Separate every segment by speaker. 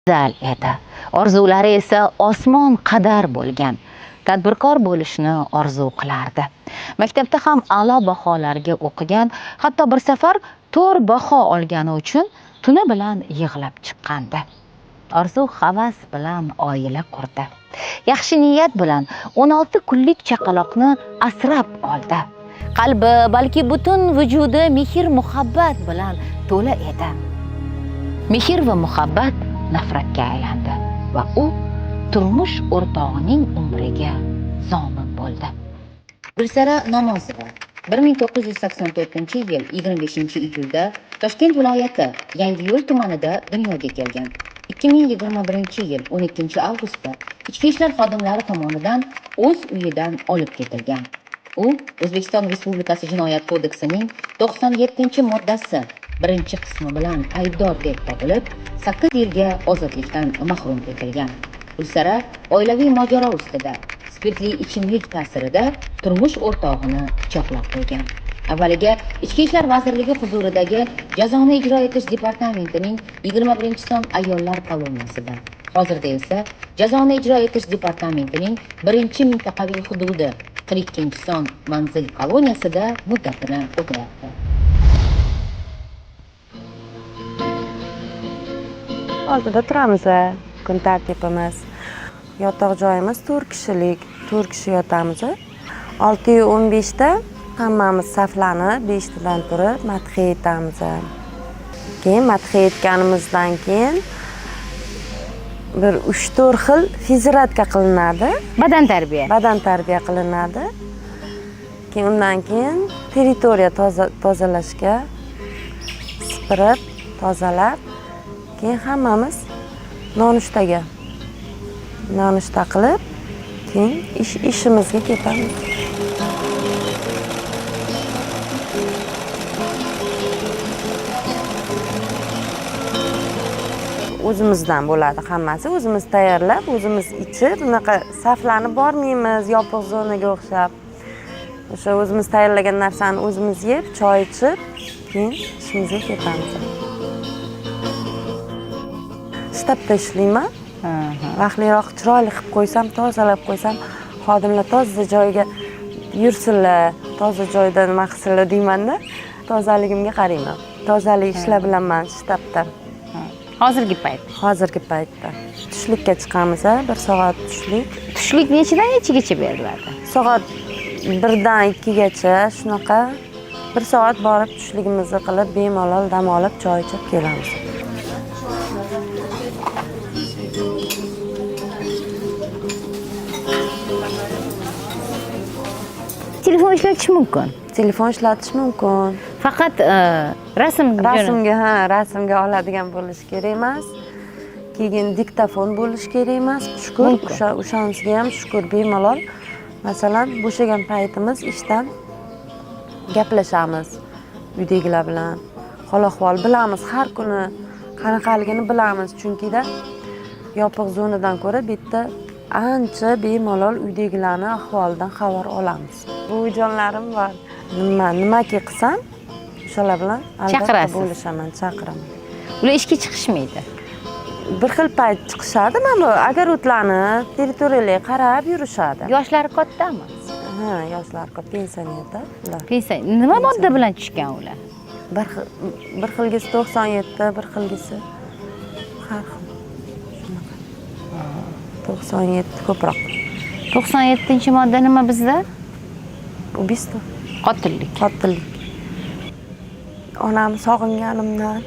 Speaker 1: go'zal edi. Orzulari esa osmon qadar bo'lgan. Tadbirkor bo'lishni orzu qilardi. Maktabda ham a'lo baholarga o'qigan, hatto bir safar 4 baho olgani uchun tuni bilan yig'lab chiqqandi. Orzu havas bilan oila qurdi. Yaxshi niyat bilan 16 kunlik chaqaloqni asrab oldi. Qalbi, balki butun vujudi mehr muhabbat bilan to'la edi. Mehr va muhabbat nafratga aylandi va u turmush o'rtog'ining umriga zomin bo'ldi. Gulsara Namozova 1984-yil 25-iyulda Toshkent viloyati Yangiyo'l tumanida dunyoga kelgan. 2021-yil 12-avgustda Ichki ishlar xodimlari tomonidan o'z uyidan olib ketilgan. U O'zbekiston Respublikasi Jinoyat kodeksining 97-moddasi 1-qismi bilan aybdor deb topilib, 8 yilga ozodlikdan mahrum etilgan. Gulsara oilaviy mojaro ustida spirtli ichimlik ta'sirida turmush o'rtog'ini pichoqlab qo'ygan. Avvaliga Ichki ishlar vazirligi huzuridagi Jazoni ijro etish departamentining 21-son ayollar koloniyasida, hozirda esa Jazoni ijro etish departamentining 1-mintaqaviy hududi 42-son manzil koloniyasida muddatini o'tyapti.
Speaker 2: Oldida turamiz, kun tartibimiz. Yotoq joyimiz 4 kishilik, 4 kishi yotamiz. 6:15 da hammamiz saflanib, 5tadan turib madhiya aytamiz. Keyin madhiya aytganimizdan keyin bir 3-4 xil fiziyoterapia qilinadi. Badan tarbiya qilinadi. Keyin undan keyin teritoriya tozalashga sipirib, tozalab, keyin hammamiz nonushtaga nonushta qilib, keyin ishimizga ketamiz. O'zimizdan bo'ladi hammasi, o'zimiz tayyorlab, o'zimiz ichib, bunaqa saflanib bormaymiz, yopiq zonaga o'xshab. O'sha o'zimiz tayyorlagan narsani o'zimiz yeb, choy ichib, keyin ishimizga ketamiz. Shtabda ishlayman. Vaqtliroq chiroyli qilib qo'ysam, tozalab qo'ysam, xodimlar toza joyga yursinlar, toza joyda nima qilsinlar deyman-da. Tozaligimga qarayman. Tozalik ishlar bilaman shtabda.
Speaker 1: Hozirgi paytda. Tushlikka
Speaker 2: chiqamiz, 1 soat tushlik.
Speaker 1: Tushlik nechidan nechigacha beriladi?
Speaker 2: Soat 1dan 2gacha shunaqa 1 soat borib tushligimizni qilib, bemalol dam olib, choy ichib kelamiz.
Speaker 1: Telefon ishlatish mumkin.
Speaker 2: Telefon ishlatish mumkin.
Speaker 1: Faqat rasmga oladigan bo'lish kerak emas. Keyin diktafon bo'lish kerak emas. Shukur, o'shanisiga ham shukur bemalol. Masalan, bo'shagan paytimiz ishdan gaplashamiz uydagilar bilan. Hol-ahvol bilamiz, har kuni qanaqaligini bilamiz, chunki-da yopiq zonadan ko'ra bitta ancha bemalol uydagilarning ahvolidan xabar olamiz. Buvijonlarim bor. Nimaki qilsam, o'shalar bilan albatta bo'lishaman, chaqiraman. Ular ishga chiqishmaydi.
Speaker 2: Bir xil payt chiqishadi, mana agar o'tlarni territoriyalarga qarab yurishadi.
Speaker 1: Yoshlari kattami?
Speaker 2: Ha, yoshlari katta, pensionerda ular.
Speaker 1: Nima modda bilan tushgan ular?
Speaker 2: Bir xilgisi 97, bir xilgisi har xil. 97 ko'proq.
Speaker 1: 97-modda nima bizda?
Speaker 2: Убийство.
Speaker 1: Qotillik.
Speaker 2: Onamni sog'inganimdan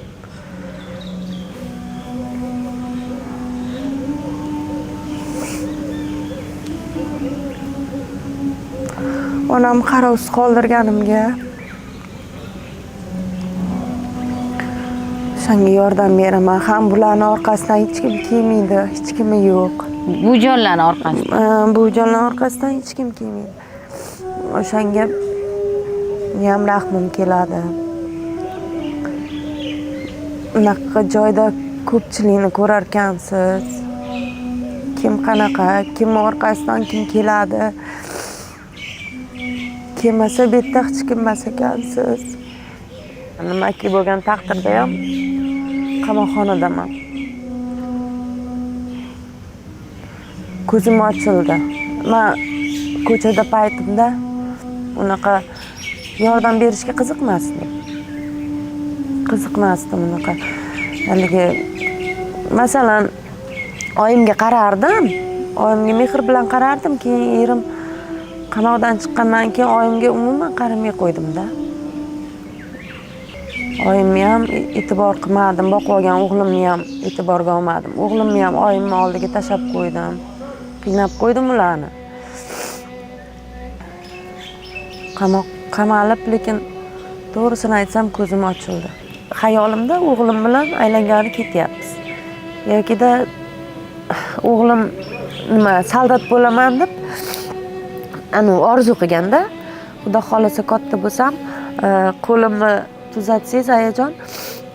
Speaker 2: onamni qarovsiz qoldirganimga shunga yordam beraman. Ham bularning orqasidan hech kim kelmaydi, hech kimi yo'q.
Speaker 1: Buvijonlarning orqasidan.
Speaker 2: Buvijonlarning orqasidan hech kim kelmaydi. O'shanga ham rahmim keladi. Unaqa joyda ko'pchilikni ko'rar ekansiz. Kim qanaqa, kim orqasidan kim keladi. Kelmasa bitta hech kim emas ekansiz. Nimaki bo'lgan taqdirda ham qamoqxonadaman. ko'zim ochildi. Men ko'chada paytimda unaqa yordam berishga qiziqmasdim unaqa. Haligi masalan oyimga qarardim, oyimga mehr bilan qarardim, keyin erim qamoqdan chiqqandan keyin oyimga umuman qaramay qo'ydim-da. Oyimni ham e'tibor qilmadim, boqib olgan o'g'limni ham e'tiborga olmadim. O'g'limni ham oyimni oldiga tashlab qo'ydim. Qiynab qo'ydim ularni. Qamalib, lekin to'g'risini aytsam ko'zim ochildi. Xayolimda o'g'lim bilan aylangani ketyapmiz. Yokida o'g'lim soldat bo'laman deb orzu qilganda, xudo xolasa katta bo'lsam, qo'limni tuzatsangiz ayajon,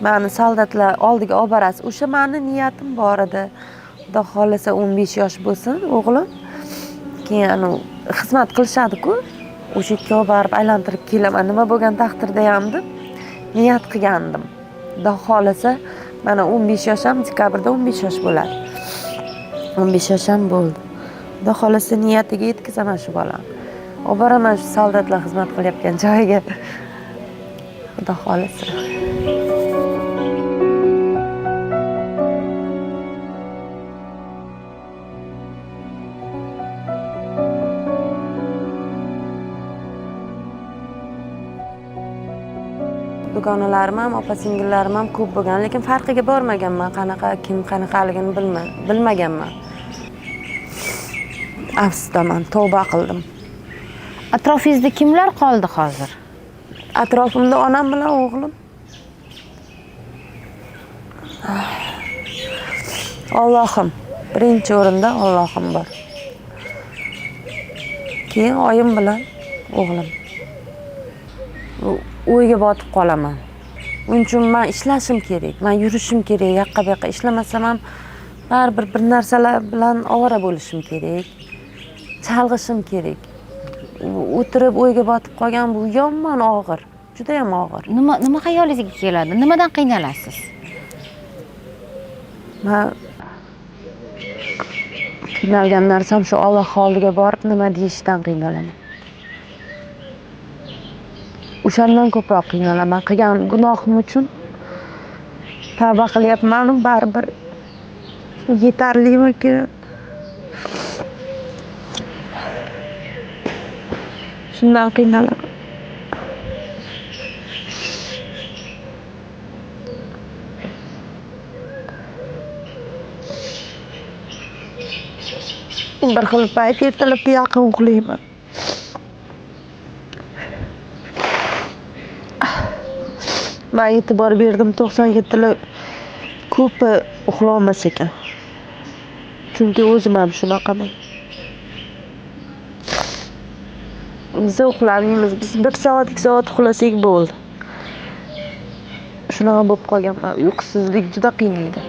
Speaker 2: meni soldatlar oldiga olib borasiz. O'sha meni niyatim bor edi. Xudo xolasa 15 yosh bo'lsin o'g'lim. Keyin xizmat qilishadi-ku. O'sha yerga olib borib aylantirib kelaman. Nima bo'lgan taqdirda ham deb niyat qilgandim. Xudo xolasa mana 15 yoshim dekabrda 15 yosh bo'ladi. 15 yoshim bo'ldi. Xudo xolasa niyatiga yetkazaman shu bolam. Olib boraman shu soldatlar xizmat qilayotgan joyiga. Xudo xolasa. Dugonalarim ham, opa-singillarim ham ko'p bo'lgan, lekin farqiga bormaganman. Kim qanaqaligini bilmaganman. Afsusdaman, tavba qildim.
Speaker 1: Atrofingizda kimlar qoldi hozir?
Speaker 2: Atrofimda onam bilan o'g'lim. Allohim, birinchi o'rinda Allohim bor. Keyin oyim bilan o'g'lim. O'yga botib qolaman. Uning uchun men ishlashim kerak, men yurishim kerak, yoqqa bu yoqqa ishlamasam ham baribir bir narsalar bilan ovora bo'lishim kerak. Chalg'ishim kerak. O'tirib o'yga botib qolgan bu yomon og'ir, juda ham og'ir.
Speaker 1: Nima xayolingizga keladi? Nimadan qiynalasiz?
Speaker 2: Men qiynalgan narsam shu Alloh oldiga borib nima deyishdan qiynalaman. O'shandan ko'proq qiynalaman. Qilgan gunohim uchun tavba qilyapman, baribir yetarlimi-ki? Shundan qiynalaman. Bir xil payt ertalabga yaqin uxlayman. Men e'tibor berdim, 97lar ko'pi uxlamas ekan. Chunki o'zim ham shunaqaman. Biz uxlamaymiz. Biz 1 soat, 2 soat uxlasak bo'ldi. Shunaqa bo'lib qolganman. Uyqusizlik juda qiynaydi.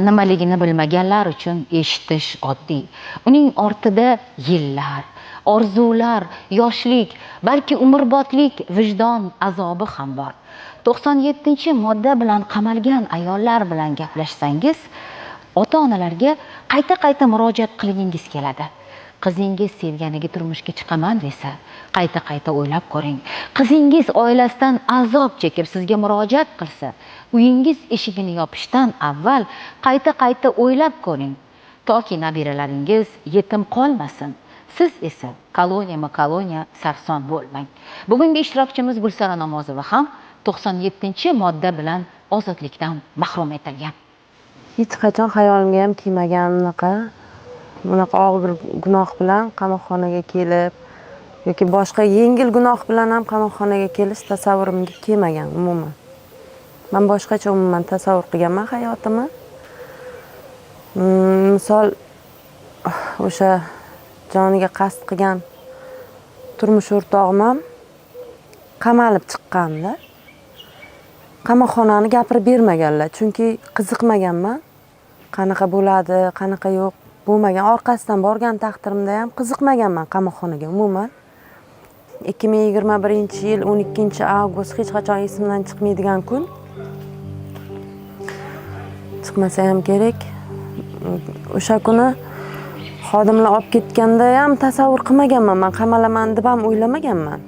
Speaker 1: Nimaligini bilmaganlar uchun eshitish oddiy. Uning ortida yillar, orzular, yoshlik, balki umrbodlik vijdon azobi ham bor. 97-modda bilan qamalgan ayollar bilan gaplashsangiz, ota-onalarga qayta murojaat qilgingiz keladi. Qizingiz sevganiga turmushga chiqaman desa, qayta o'ylab ko'ring. Qizingiz oilasidan azob chekib sizga murojaat qilsa, uyingiz eshigini yopishdan avval qayta o'ylab ko'ring. Toki nabiralaringiz yetim qolmasin. Siz esa koloniya sarson bo'lmang. Bugungi ishtirokchimiz Gulsara Namozova ham 97-modda bilan ozodlikdan mahrum etilgan.
Speaker 2: Hech qachon hayolimga ham kelmagan bunaqa og'ir gunoh bilan qamoqxonaga kelib yoki boshqa yengil gunoh bilan ham qamoqxonaga kelish tasavvurimga kelmagan umuman. Men boshqacha umuman tasavvur qilganman hayotimni. Misol o'sha joniga qasd qilgan turmush o'rtog'im ham qamalib chiqqanda qamoqxonani gapirib bermaganlar, chunki qiziqmaganman. Qanaqa bo'ladi, qanaqa yo'q bo'lmagan. Orqasidan borgan taqdirimda ham qiziqmaganman qamoqxonaga umuman. 2021-yil 12-avgust hech qachon esimdan chiqmaydigan kun. Chiqmasa ham kerak. O'sha kuni xodimlar olib ketganda ham tasavvur qilmaganman, men qamalaman deb ham o'ylamaganman.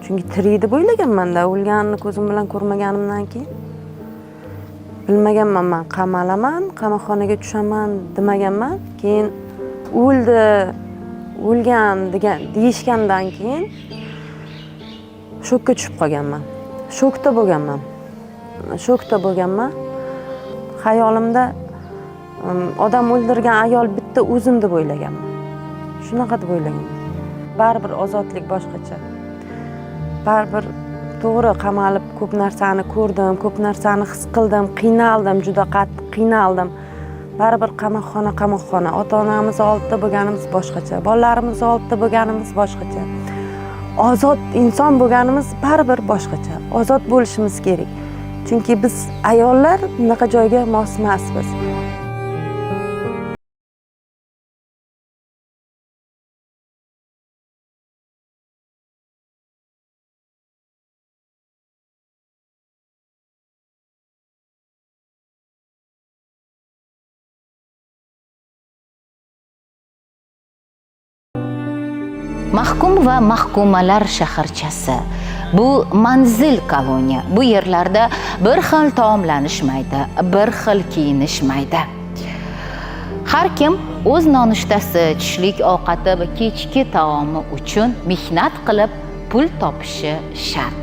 Speaker 2: Chunki tirik deb o'ylaganman-da, o'lganini ko'zim bilan ko'rmaganimdan keyin. Bilmaganman, men qamalaman, qamoqxonaga tushaman demaganman. Keyin o'lgan degan deyishgandan keyin shokka tushib qolganman. Shokda bo'lganman. Xayolimda odam o'ldirgan ayol bitta o'zim deb o'ylaganman. Shunaqa deb o'ylaganman. Baribir ozodlik boshqacha. Baribir to'g'ri qamalib ko'p narsani ko'rdim, ko'p narsani his qildim, qiynaldim, juda qattiq qiynaldim. Baribir qamoqxona. Ota-onamiz oldida bo'lganimiz boshqacha, bolalarimiz oldida bo'lganimiz boshqacha. Ozod inson bo'lganimiz baribir boshqacha. Ozod bo'lishimiz kerak. Chunki biz ayollar bunaqa joyga mos emasmiz.
Speaker 1: Mahkum va mahkumalar shaharchasi. Bu manzil koloniya. Bu yerlarda bir xil taomlanishmaydi, bir xil kiyinishmaydi. Har kim o'z nonushtasi, tushlik ovqati va kechki taomi uchun mehnat qilib pul topishi shart.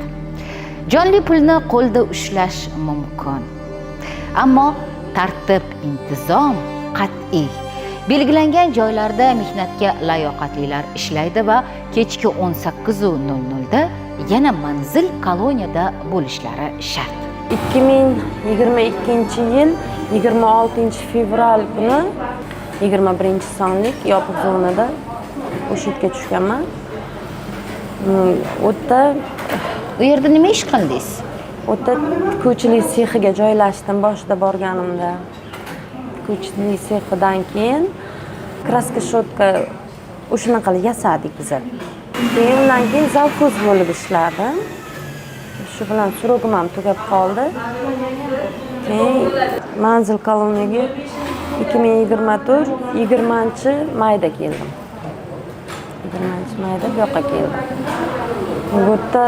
Speaker 1: Jonli pulni qo'lda ushlash mumkin. Ammo tartib, intizom qat'iy. Belgilangan joylarda mehnatga layoqatlilar ishlaydi va kechki 18:00 da yana manzil koloniyada bo'lishlari shart. 2022-yil 26-fevral kuni 21-sonlik yopiq zonada o'sha yerga tushganman. U yerda nima ish qildingiz?
Speaker 2: O'ta tikuvchilik sexiga joylashdim boshida borganimda. Tikuvchilik sexidan keyin kraska shotka o'shanaqa yasadik biz. Undan keyin zavxoz bo'lib ishladim. Shu bilan surogim ham tugab qoldi. Keyin manzil koloniyaga 2024-20-mayda keldim. 20-mayda bu yoqqa keldim. Bu yerda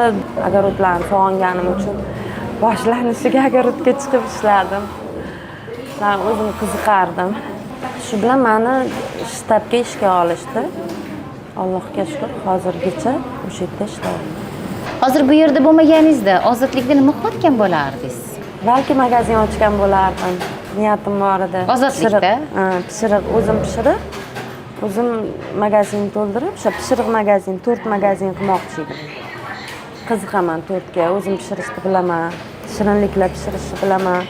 Speaker 2: огородlarni sog'inganim uchun boshlanishiga огородga chiqib ishladim. Men o'zim qiziqardim. Shu bilan meni shtabga ishga olishdi. Allohga shukr, hozirgacha o'sha yerda ishlayman.
Speaker 1: Hozir bu yerda bo'lmaganingizda ozodlikda nima qilayotgan bo'lardingiz?
Speaker 2: Balki magazin ochgan bo'lardim. Niyatim bor edi.
Speaker 1: Ozodlikda?
Speaker 2: Pishiriq o'zim pishirib, o'zim magazin to'ldirib, o'sha pishiriq magazin, 4 magazin qilmoqchi edim. Qiziqaman 4ga, o'zim pishirishni bilaman, shirinliklar pishirishni bilaman.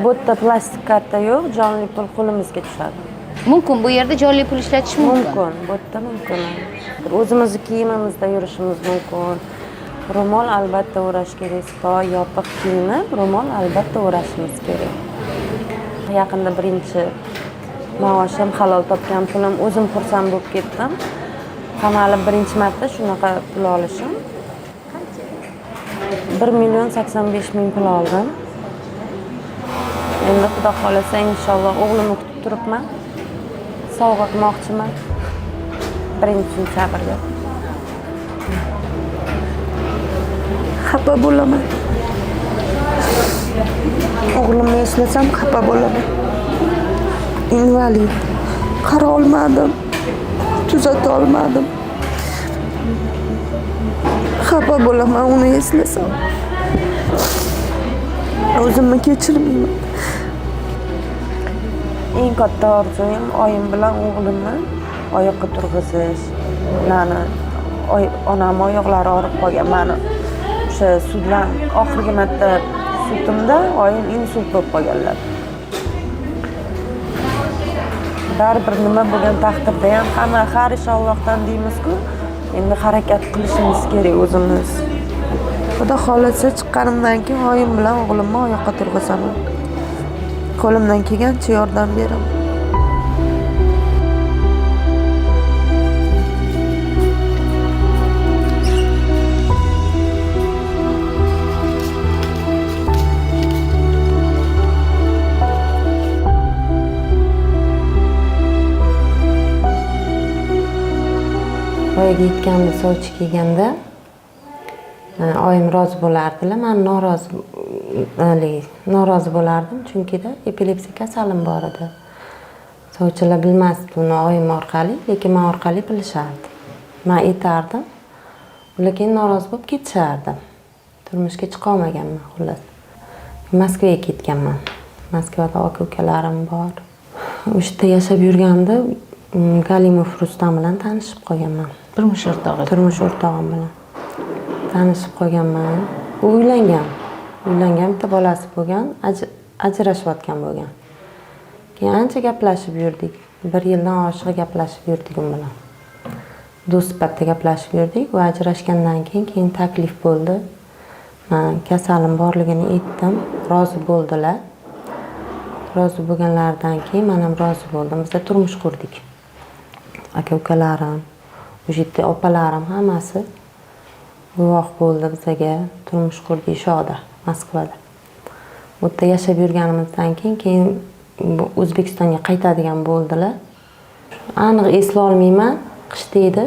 Speaker 2: Bu yerda plastik karta yo'q, jonli pul qo'limizga tushadi.
Speaker 1: Mumkin bu yerda jonli pul ishlatish mumkin.
Speaker 2: Bu yerda mumkin. O'zimizni kiyimimizda yurishimiz mumkin. Ro'mol albatta o'rash kerak. Yopiq kiyinib, ro'mol albatta o'rashimiz kerak. Yaqinda birinchi maoshim, halol topgan pulim, o'zim xursand bo'lib ketdim. Qamalib birinchi marta shunaqa pul olishim. 1,85 million pul oldim. Endi xudo xolasa inshaalloh o'g'limni kutib turibman. Sovg'a qilmoqchiman. 1-sentabrga. Xafa bo'laman. O'g'limni eslasam xafa bo'laman. Invalid. Qara olmadim. Tuzata olmadim. Xafa bo'laman uni eslasam. O'zimni kechirmayman. Eng katta orzuyim oyim bilan o'g'limni oyoqqa turg'izish. Onam oyoqlari og'rib qolgan. Meni o'sha suddan oxirgi marta sudimda oyim insult bo'lib qolganlar. Baribir nima bo'lgan taqdirda ham hamma har ish Allohdan deymiz-ku. Endi harakat qilishimiz kerak o'zimiz. Xudo xohlasa chiqqanimdan keyin oyim bilan o'g'limni oyoqqa turg'izaman. Qo'limdan kelgancha yordam beraman.
Speaker 3: Voyaga yetganda sovchi kelganda oyim rozi bo'lardilar. Men norozi bo'lardim, chunki-da epilepsiya kasalim bor edi. Sovchilar bilmasdi buni oyim orqali, lekin men orqali bilishardi. Men aytardim, lekin norozi bo'lib ketishardi. Turmushga chiqa olmaganman xullas. Moskvaga ketganman. Moskvada aka-ukalarim bor. O'sha yerda yashab yurganda Galimov Rustam bilan tanishib qolganman.
Speaker 1: Turmush o'rtog'i.
Speaker 3: Turmush o'rtog'im bilan tanishib qolganman. U uylangan, bitta bolasi bo'lgan, ajrashayotgan bo'lgan. Keyin ancha gaplashib yurdik. 1 yildan oshiq gaplashib yurdik u bilan. Do'st sifatida gaplashib yurdik va ajrashgandan keyin taklif bo'ldi. Men kasalim borligini aytdim, rozi bo'ldilar. Rozi bo'lganlaridan keyin men ham rozi bo'ldim. Biz turmush qurdik. Aka-ukalarim, o'sha yerda opalarim hammasi guvoh bo'ldi bizga. Turmush qurdik Shoda, Moskvada. U yerda yashab yurganimizdan keyin O'zbekistonga qaytadigan bo'ldilar. Aniq eslay olmayman, qishda edi.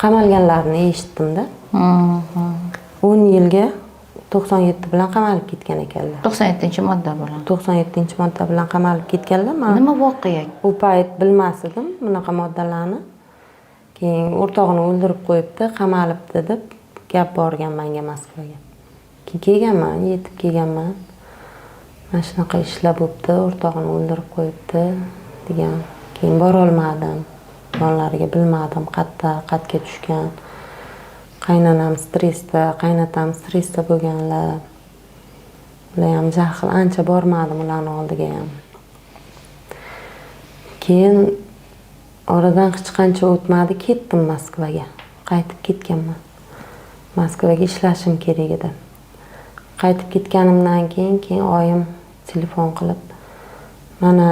Speaker 3: Qamalganlarini eshitdim-da. 10 yilga 97 bilan qamalib ketgan ekanlar.
Speaker 1: 97-modda bilan.
Speaker 3: 97-modda bilan qamalib ketganlar. Men
Speaker 1: Nima voqea?
Speaker 3: u payt bilmasdim bunaqa moddalarni. Keyin o'rtog'ini o'ldirib qo'yibdi, qamalibdi deb gap borgan menga Moskvaga. Kelganman, yetib kelganman. Mana shunaqa ishlar bo'pti, o'rtog'ini o'ldirib qo'yibdi degan. Keyin bora olmadim. Yonlariga bilmadim, qatga tushgan. Qaynonam stressda, qaynotam stressda bo'lganlar. Ular ham jahl, ancha bormadim ularning oldiga ham. Keyin oradan hech qancha o'tmadi, ketdim Moskvaga. Qaytib ketganman. Moskvaga ishlashim kerak edi. Qaytib ketganimdan keyin oyim telefon qilib, mana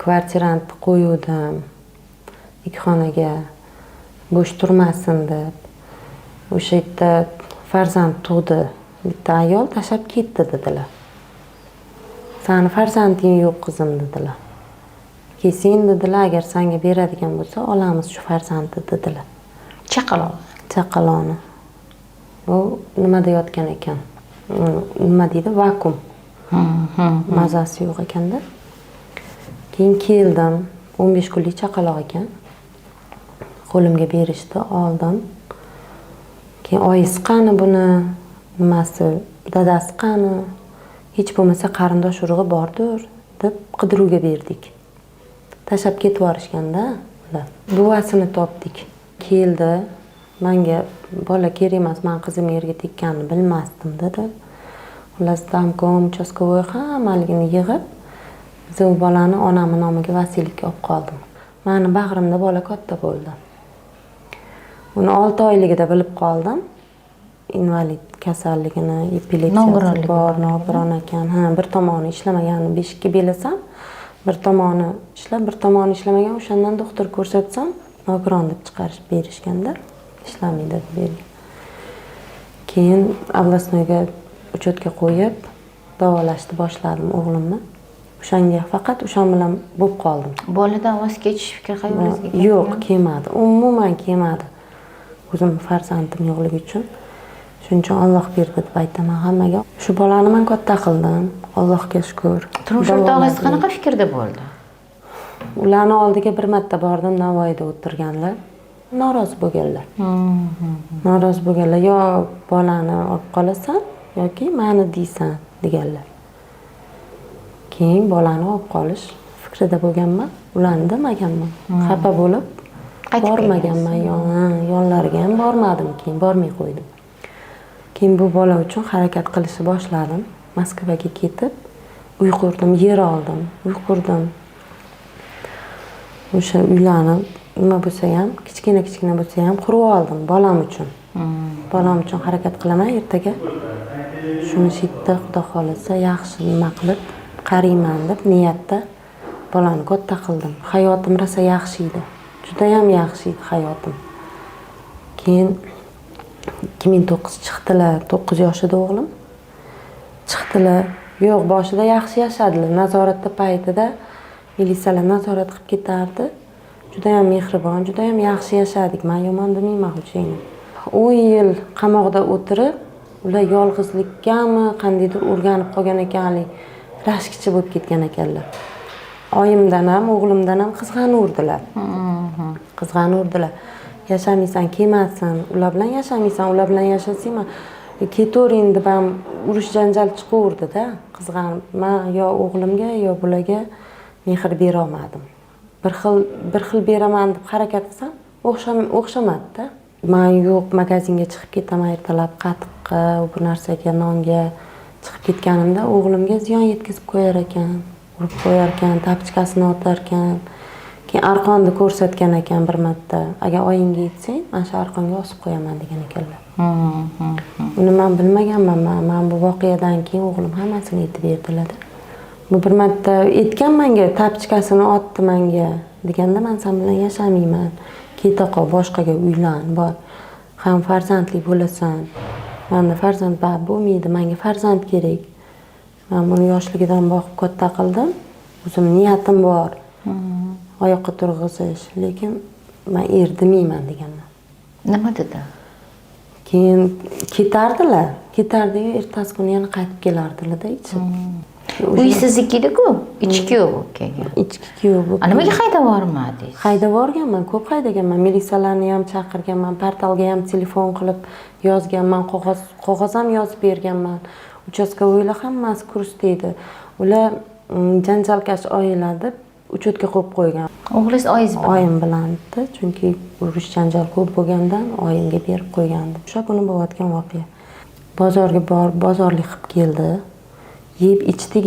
Speaker 3: kvartirani qo'yuvdim. 2 xonaga bo'sh turmasin deb. O'sha yerda farzand tug'di. Bitta ayol tashab ketdi dedilar. Sani farzanding yo'q qizim dedilar. Sen dedilar, agar senga beradigan bo'lsa, olamiz shu farzandni dedilar. Chaqaloqni. U nima deyotgan ekan? Nima deydi? Vakuum. Mazasi yo'q ekanda. Keyin keldim. 15 kunlik chaqaloq ekan. Qo'limga berishdi, oldim. Keyin oyisi qani buni, nimasi, dadasi qani? Hech bo'lmasa qarindosh urug'i bordir deb qidiruvga berdik. Tashab ketib yorishganda ular. Buvasini topdik. Keldi. Menga bola kerak emas, men qizim yerga tekkanini bilmasdim dedi. Ular damkom, uchastkovoy hammaligini yig'ib, biz u bolani onamning nomiga vasiylikka olib qoldim. Meni bag'rimda bola katta bo'ldi. Uni 6 oyligida bilib qoldim. Invalid kasalligini, epilepsiyasi bor, nogiron ekan. Bir tomoni ishlamaganini beshikka belasam, bir tomoni ishlab, bir tomoni ishlamagan. O'shandan doktor ko'rsatsam, nogiron deb chiqarish berishganda, ishlamaydi deb bergan. Keyin областnoyga uchetga qo'yib, davolashni boshladim o'g'limni. O'shanga faqat o'shan bilan bo'lib qoldim.
Speaker 1: Boladan voz kechish fikri xayolingizga kelgan?
Speaker 3: Yo'q, kelmadi. Umuman kelmadi. O'zim farzandim yo'qligi uchun. Shuning uchun Alloh berdi deb aytaman hammaga. Shu bolani men katta qildim. Allohga shukr.
Speaker 1: Turmush o'rtog'ingiz qanaqa fikrda bo'ldi?
Speaker 3: Ularning oldiga bir marta bordim, Navoiyda o'tirganlar. Norozi bo'lganlar. Norozi bo'lganlar, yo bolani olib qolasan yoki meni deysan deganlar. Keyin bolani olib qolish fikrida bo'lganman, ularni demaganman. Xafa bo'lib bormaganman, yonlariga ham bormadim, keyin bormay qo'ydim. Keyin bu bola uchun harakat qilishni boshladim. Moskvaga ketib, uy qurdim, yer oldim, uy qurdim. O'sha uylarni nima bo'lsa ham, kichkina bo'lsa ham qurib oldim bolam uchun. bolam uchun harakat qilaman ertaga. Shuni shitda xudo xolisa yaxshi nima qilib qarayman deb niyatda bolani katta qildim. Hayotim rosa yaxshi edi. Juda ham yaxshi edi hayotim. Keyin 2009 chiqdilar, 9 yoshida o'g'lim. Chiqdilar. Yo'q, boshida yaxshi yashadilar. Nazoratda paytida militsiyalar nazorat qilib ketardi. Juda ham mehribon, juda ham yaxshi yashadik. Men yomon demayman Xushayni. 10 yil qamoqda o'tirib, ular yolg'izlikkami, qandaydir o'rganib qolgan ekanlik, rashkchi bo'lib ketgan ekanlar. Oyimdan ham, o'g'limdan ham qizg'anurdilar. Qizg'anurdilar. Yashamaysan, kelmasin, ular bilan yashamaysan, ular bilan yashasangmi, ketavering deb ham urush janjal chiqaverdi-da. Qizg'anib, men yo o'g'limga, yo bularga mehr bera olmadim. Bir xil beraman deb harakat qilsam, o'xshamadi-da. Men yo'q, magazinga chiqib ketaman ertalab qatiqqa, bu narsaga, nonga chiqib ketganimda o'g'limga ziyon yetkazib qo'yar ekan, urib qo'yar ekan, tapchkasini otar ekan. Keyin arqonni ko'rsatgan ekan bir marta. Agar oyingga yetsang, men shu arqonga osib qo'yaman degan ekanlar. Uni men bilmaganman. Men bu voqeadan keyin o'g'lim hammasini aytib berdilar-da. Bu bir marta aytgan menga, tapchkasini otdi menga deganda, men sen bilan yashamayman. Keta qol, boshqaga uylan, bor. Ham farzandli bo'lasan. Menda farzand bor bo'lmaydi, menga farzand kerak. Men buni yoshligidan boqib katta qildim. O'zim niyatim bor. Oyoqqa turg'izish, lekin men demayman deganman.
Speaker 1: Nima dedi?
Speaker 3: Keyin ketardilar. Ketardi-yu, ertasi kuni yana qaytib kelardilar-da ichib.
Speaker 1: Uy siznikida-ku, ichki kuyov bo'lib kelgan.
Speaker 3: Ichki kuyov bo'lib.
Speaker 1: Nimaga haydab bormadingiz?
Speaker 3: Haydab borganman, ko'p haydaganman. Militsiyalarni ham chaqirganman, portalga ham telefon qilib yozganman, qog'oz ham yozib berganman. Uchastkovoylar hammasi kursda edi. Ular janjalkash oila deb uchotka qo'yib qo'ygan.
Speaker 1: O'g'lingiz oyingiz bilan?
Speaker 3: Oyim bilan-da, chunki urush janjal ko'p bo'lgandan oyimga berib qo'ygandim. O'sha kuni bo'layotgan voqea. Bozorga borib, bozorlik qilib keldi. Yeb ichdik,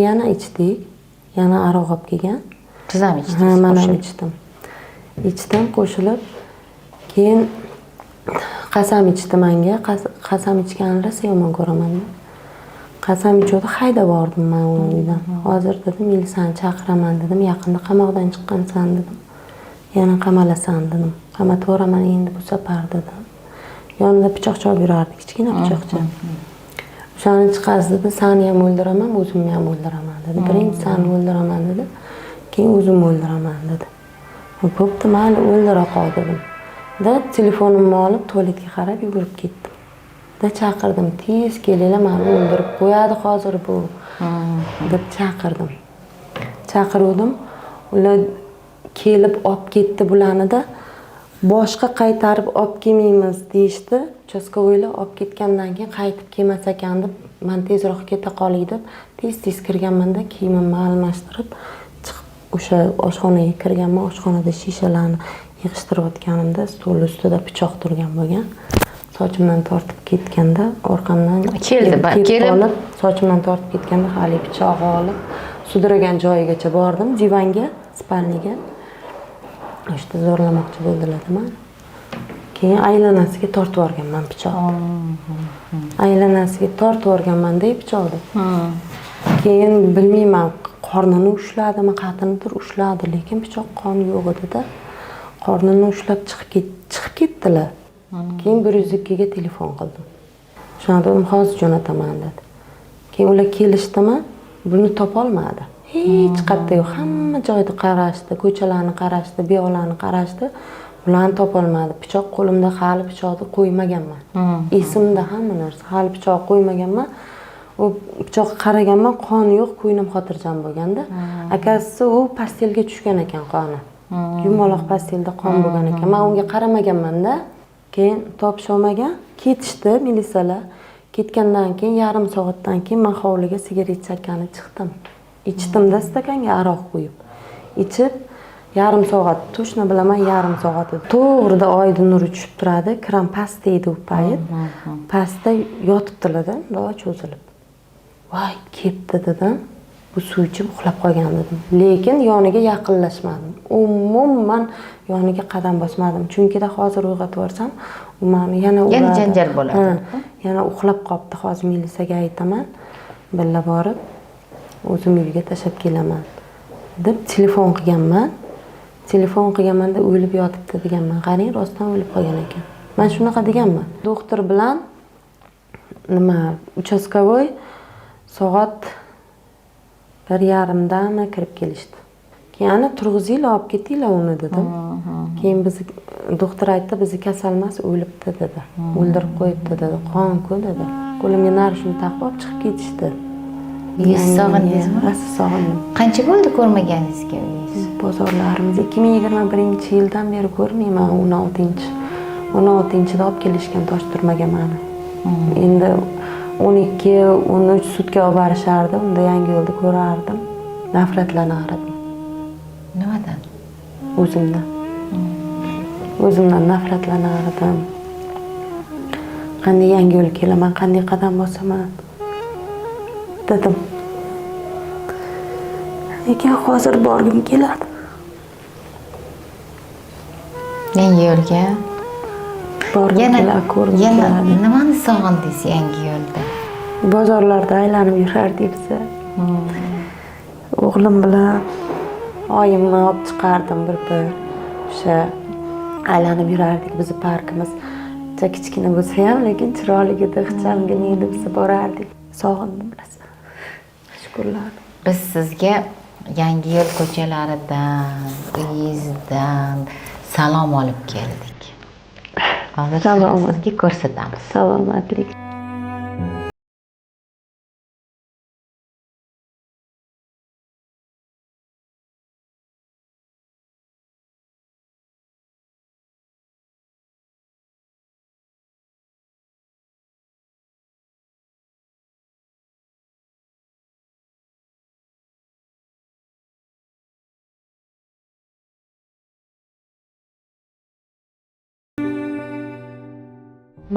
Speaker 3: yana aroq olib kelgan.
Speaker 1: Siz ham ichdingiz?
Speaker 3: Ha, men ham ichdim. Ichdim qo'shilib. Keyin qasam ichdi menga. Qasam ichganini rosa yomon ko'raman. Qasam ichuvdi, haydab bordim men uni uydan. Hozir dedim, militsiyani chaqiraman dedim, yaqinda qamoqdan chiqqansan dedim. Yana qamalasan dedim. Qamatvoraman endi bu safar dedim. Yonida pichoq chalib yurardi, kichkina pichoqcha. O'shani chiqardi dedi, seni ham o'ldiraman, o'zimni ham o'ldiraman dedi. Birinchi seni o'ldiraman dedi, keyin o'zimni o'ldiraman dedi. Bo'pti, mayli o'ldira qol dedim. Da telefonimni olib tualetga qarab yugurib ketdim. Da chaqirdim, tez kelinglar, meni o'ldirib qo'yadi hozir bu deb chaqirdim. Chaqirdim. Ular kelib olib ketdi bularni-da. Boshqa qaytarib olib kelmaymiz deyishdi. Uchastkovoylar olib ketgandan keyin qaytib kelmas ekan deb, men tezroq keta qolay deb tez kirganman-da, kiyimimni almashtirib chiqib o'sha oshxonaga kirganman. Oshxonada shishalarni yig'ishtirayotganimda stol ustida pichoq turgan bo'lgan. Sochimdan tortib ketganda, orqamdan kelib sochimdan tortib ketganda hali pichog'i olib, sudragan joyigacha bordim, divanga, spalniga. O'shda zo'rlamoqchi bo'ldilar-da meni. Keyin aylanasiga tortib yuborganman pichoqni. Aylanasiga tortib yuborganman-da pichoqni. Keyin bilmayman, qornini ushladimi, qatinidir ushladi, lekin pichoq qon yo'q edi-da. Qornini ushlab chiqib ketdilar. Keyin 102 ga telefon qildim. Shunda dedim, hozir jo'nataman dedi. Keyin ular kelishdimi, buni topa olmadi. Hech qayerda yo'q, hamma joyda qarashdi, ko'chalarni qarashdi, buyoqlarni qarashdi. Ularni topa olmadi. Pichoq qo'limda, hali pichoqni qo'ymaganman. Esimda hamma narsa, hali pichoq qo'ymaganman. U pichoqqa qaraganman, qon yo'q, ko'nglim xotirjam bo'lganda. Akasi u pastelga tushgan ekan qoni. Yumaloq pastelda qon bo'lgan ekan. Men unga qaramaganman-da. Keyin topishmagan, ketishdi militsiyalar. Ketgandan keyin yarim soatdan keyin men hovliga sigaret chakani chiqdim. Ichdimda stakanga aroq qo'yib. Ichib yarim soat, to'shna bilaman, yarim soat. To'g'rida oydin nuri tushib turadi, kiram pastda edi u payt. Pastda yotibdilar-da, duo cho'zilib. Voy, ketdi dedim. Bu suv ichib uxlab qolgan dedim. Lekin yoniga yaqinlashmadim. umuman yoniga qadam bosmadim. Chunki hozir uyg'otib yuborsam, u meni yana uradi.
Speaker 1: Yana janjal bo'ladi.
Speaker 3: Yana uxlab qolibdi, hozir militsiyaga aytaman. Billa borib, o'zim uyga tashlab kelaman deb telefon qilganman. Telefon qilganmanda o'lib yotibdi deganman. Qarang, rostdan o'lib qolgan ekan. Men shunaqa deganman. Doktor bilan uchastkovoy soat 1:30dami kirib kelishdi. Keyin turg'izinglar, olib ketinglar uni dedim. Keyin biz doktor aytdi, bizni kasal emas, o'libdi dedi. O'ldirib qo'yibdi dedi. Qon-ku dedi. Qo'limga narishni taqib olib chiqib ketishdi.
Speaker 1: Sog'indingizmi?
Speaker 3: Rosa sog'indim.
Speaker 1: Qancha bo'ldi ko'rmaganingizga uyingiz?
Speaker 3: Bozorlarimiz 2021-yildan beri ko'rmayman. 16-da olib kelishgan Toshturmaga meni. Endi 12-13 sutka olib borishardi. Unda Yangiyo'lda ko'rardim. Nafratlanardim.
Speaker 1: Nimadan?
Speaker 3: O'zimdan. O'zimdan nafratlanardim. Qanday Yangiyo'lga kelaman, qanday qadam bosaman dedim. Lekin hozir borgim keladi.
Speaker 1: Yangiyo'lga?
Speaker 3: Borgim keladi, ko'rgim keladi.
Speaker 1: Nimani sog'indingiz Yangiyo'lda?
Speaker 3: Bozorlarda aylanib yurardik biz. O'g'lim bilan oyimni olib chiqardim bir. O'sha aylanib yurardik, bizni parkimiz. Kichkina bo'lsa ham, lekin chiroyli edi, ixchamgina edi, biz borardik. Sog'indim bilasan. Shukrlar.
Speaker 1: Biz sizga Yangiyo'l ko'chalaridan, uyingizdan salom olib keldik. Hozir sizga ko'rsatamiz.
Speaker 3: Salomatlik.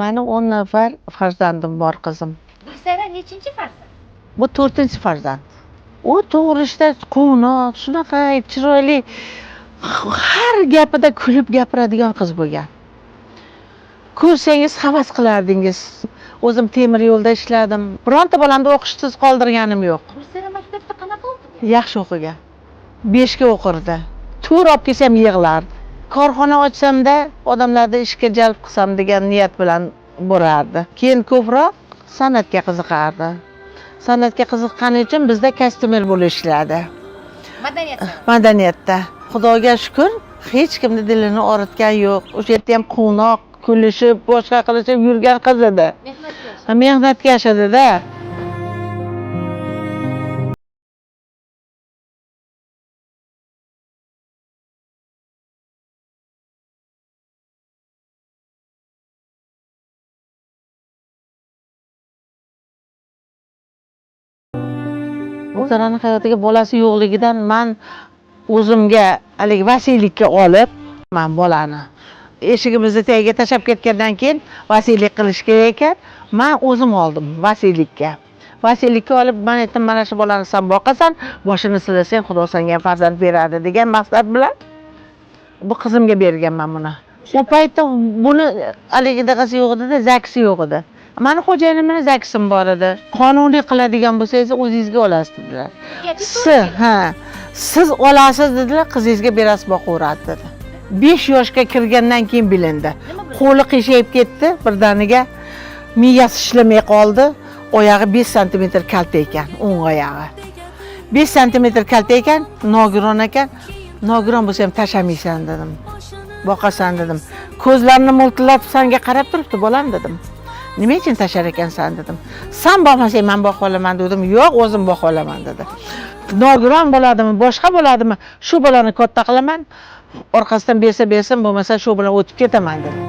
Speaker 4: Mani 10 nafar farzandim bor qizim.
Speaker 1: Bu sara nechinchi farzand?
Speaker 4: Bu 4-farzand. U to'g'rishda quvnoq, shunaqa chiroyli, har gapida kulib gapiradigan qiz bo'lgan. Ko'rsangiz havas qilardingiz. O'zim temir yo'lda ishladim. Bironta bolamni o'qishsiz qoldirganim yo'q.
Speaker 1: Bu sara maktabda qanaqa o'qigan?
Speaker 4: Yaxshi o'qigan. 5 ga o'qirdi. To'g'ri olib kelsam yig'lardi. Korxona ochsamda odamlarni ishga jalb qilsam degan niyat bilan borardi. Keyin ko'proq san'atga qiziqardi. San'atga qiziqqani uchun bizda kostyumer bo'lib ishladi. Madaniyatda. Xudoga shukr, hech kimni dilini og'ritgan yo'q. O'sha yerda ham quvnoq, kulishib, boshqa qilishib yurgan qiz edi. Mehnatkash edi-da. O'zlarning hayotiga bolasi yo'qligidan men o'zimga haligi vasiylikka olib, men bolani eshigimizni tagiga tashlab ketgandan keyin vasiylik qilish kerak ekan, men o'zim oldim vasiylikka. Vasiylikka olib, men aytdim, mana shu bolani sen boqasan, boshini silasang, Xudo senga farzand beradi degan maqsad bilan bu qizimga berganman buni. O'sha paytda buni haligi dag'asi yo'q edi, zakisi yo'q edi. Mani xo'jayinimning zakisim bor edi. Qonuniy qiladigan bo'lsangiz o'zingizga olasiz dedilar. Siz olasiz dedilar, qizingizga berasiz boqaveradi dedi. 5 yoshga kirgandan keyin bilindi. Qo'li qiyshayib ketdi, birdaniga miyasi ishlamay qoldi. Oyog'i 5 sm kalta ekan, o'ng oyog'i. 5 sm kalta ekan, nogiron ekan. Nogiron bo'lsa ham tashamaysan dedim. Boqasan dedim. Ko'zlarini mo'ltillatib senga qarab turibdi bolam dedim. Nima uchun tashar ekansan dedim. Sen boqmasang men boqib olaman dedim. Yo'q, o'zim boqib olaman dedi. Nogiron bo'ladimi, boshqa bo'ladimi? Shu bolani katta qilaman. Orqasidan bersa, bo'lmasa shu bilan o'tib ketaman dedi.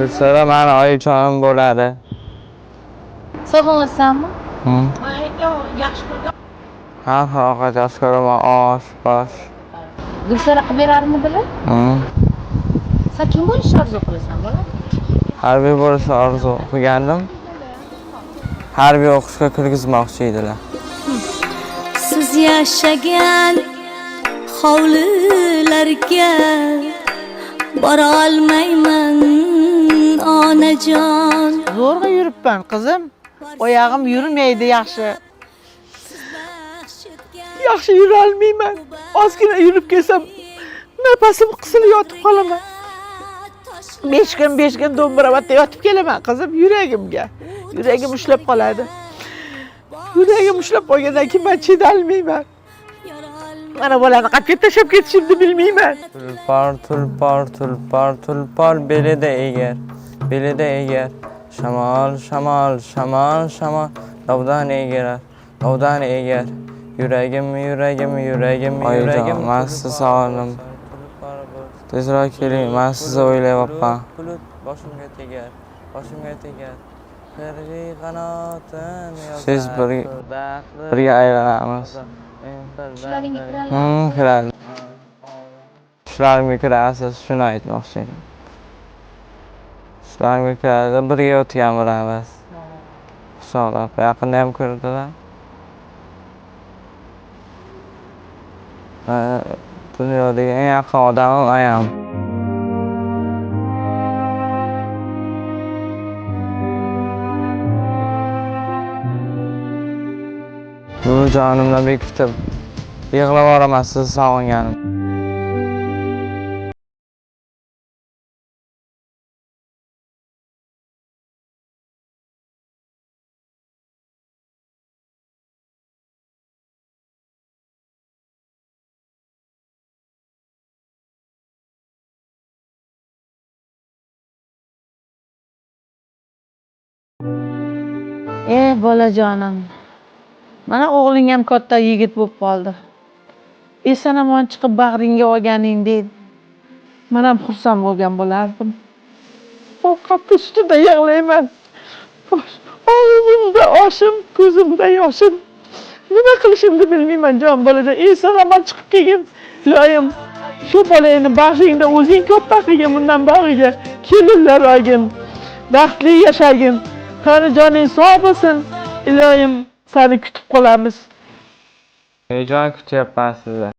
Speaker 5: Bizda mani oyijonim bo'ladi.
Speaker 1: Sog'insanmi?
Speaker 4: Yaxshi ko'rdim.
Speaker 5: Ha, yaxshi ko'raman, osh.
Speaker 1: Gulsara qilib berarmidilar?
Speaker 5: Hı.
Speaker 1: Sen kim bo'lishni orzu qilasan bola?
Speaker 5: Harbiy bo'lishni orzu qilgandim. Harbiy o'qishga kirgizmoqchi edilar.
Speaker 6: Siz yashagan hovlilarga bora olmayman onajon.
Speaker 4: Zo'rg'a yuribman qizim. Oyog'im yurmaydi yaxshi. Yaxshi yura olmayman. Ozgina yurib kelsam nafasim qisilib yotib qolaman. 5 kun do'mbiravatda yotib kelaman qizim yuragimga. Yuragim ushlab qoladi. Yuragim ushlab qolgandan keyin men chidolmayman. Mana bolani qayerga tashlab ketishimni bilmayman.
Speaker 5: Tulpor belida egar, belida egar. Shamol, shamol, shamol, shamol, dovdan egar, dovdan egar. Yuragim, men sizni sog'indim. Tezroq keling, men sizni o'ylayapman. Boshimga tegar, boshimga tegar. Qirg'iy qanotin siz birga aylanamiz. Kiradi. Shularga kirasiz, shuni aytmoqchi edim. Shularga kiradi, birga o'tgan bo'lamiz. Hisoblab, yaqinda ham ko'rdilar. Dunyodagi eng yaqin odamim ayam. Bu jonimdan bekitib yig'lab yuboraman sizni sog'inganim.
Speaker 4: Bolajonim. Mana o'g'ling ham katta yigit bo'lib qoldi. Eson-omon chiqib bag'ringga olganingdek men ham xursand bo'lgan bo'lardim. Ovqat ustida yig'layman. Og'zimda oshim, ko'zimda yoshim. Nima qilishimni bilmayman jon bolajon. Eson-omon chiqib kelgin. Iloyim, shu bolangni bag'ringda o'zing katta qilgin, bundan bag'iga kelinlar olgin. Baxtli yashagin. Qani joning sog' bo'lsin. Iloyim, seni kutib qolamiz.
Speaker 5: Jon kutyapman sizni.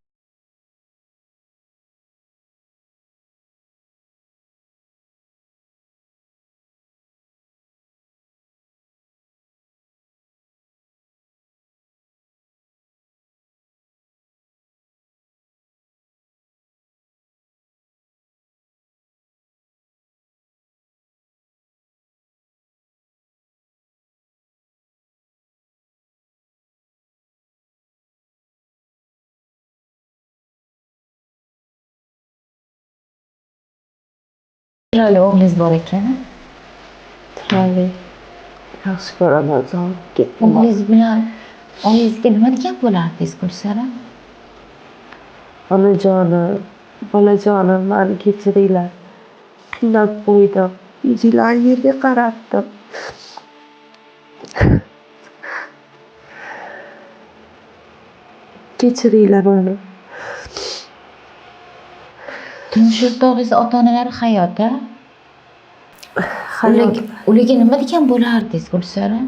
Speaker 1: Chiroyli o'g'lingiz bor ekan.
Speaker 2: Chiroyli. Yaxshi ko'raman, zor ketdim.
Speaker 1: O'g'lingiz bilan oyingizga nima degan bo'lardingiz Gulsara?
Speaker 2: Bolajonim, meni kechiringlar. Qiynab qo'ydim. Yuzinglarni yerga qaratdim. Kechiringlar meni.
Speaker 1: Turmush o'rtog'ingiz ota-onalari hayotda. Ularga nima degan bo'lardingiz Gulsara?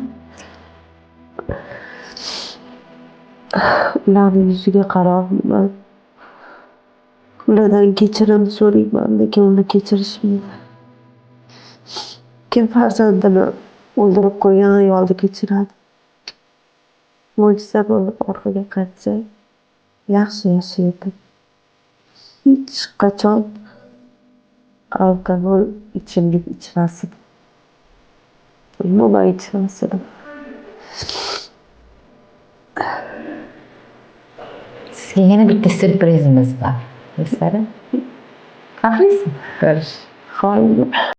Speaker 2: Ularning yuziga qarayman. Ulardan kechirim so'rayman, lekin uni kechirishmaydi. Kim farzandini o'ldirib qo'ygan ayolni kechiradi? Mo'jiza bo'lib orqaga qaytsak, yaxshi yashaydi. Hech qachon alkogol ichimlik ichmasin. Umuman ichmasin.
Speaker 1: Sizga yana bitta syurprizimiz bor. Gulsara. Xohlaysiz? Ko'rish.
Speaker 2: Xo'p.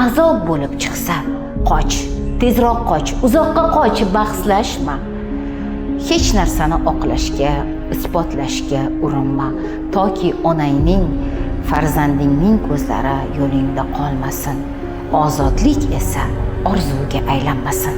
Speaker 1: azob bo'lib chiqsa, qoch, tezroq qoch, uzoqqa qoch, bahslashma. Hech narsani oqlashga, isbotlashga urinma, toki onangning, farzandingning ko'zlari yo'lingda qolmasin. Ozodlik esa orzuga aylanmasin.